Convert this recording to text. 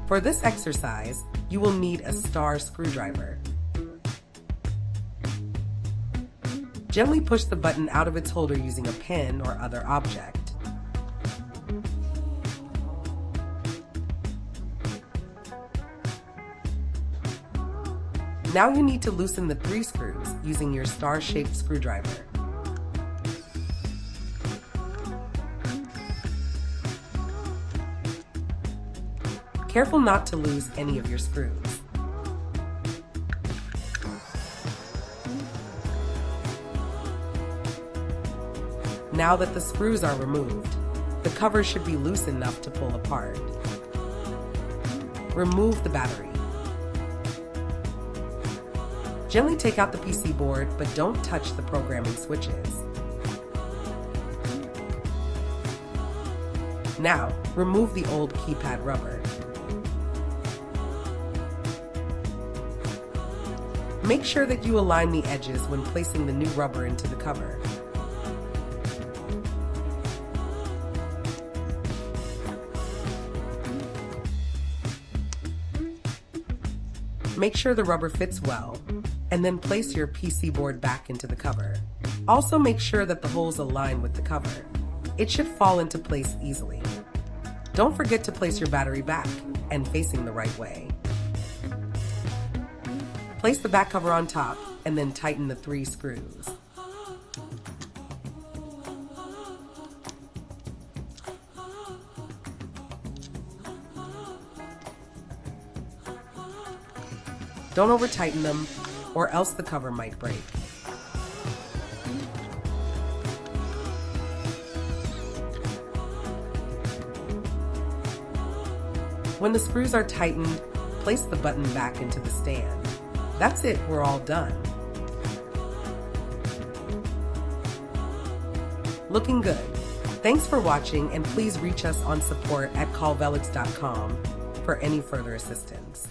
For this exercise, you will need a star screwdriver. Gently push the button out of its holder using a pen or other object. Now you need to loosen the 3 screws using your star-shaped screwdriver. Careful not to lose any of your screws. Now that the screws are removed, the cover should be loose enough to pull apart. Remove the battery. Gently take out the PC board, but don't touch the programming switches. Now, remove the old keypad rubber. Make sure that you align the edges when placing the new rubber into the cover. Make sure the rubber fits well, and then place your PC board back into the cover. Also make sure that the holes align with the cover. It should fall into place easily. Don't forget to place your battery back and facing the right way. Place the back cover on top and then tighten the 3 screws. Don't over-tighten them, or else the cover might break. When the screws are tightened, place the button back into the stand. That's it, we're all done. Looking good. Thanks for watching, and please reach us on support@callvelix.com for any further assistance.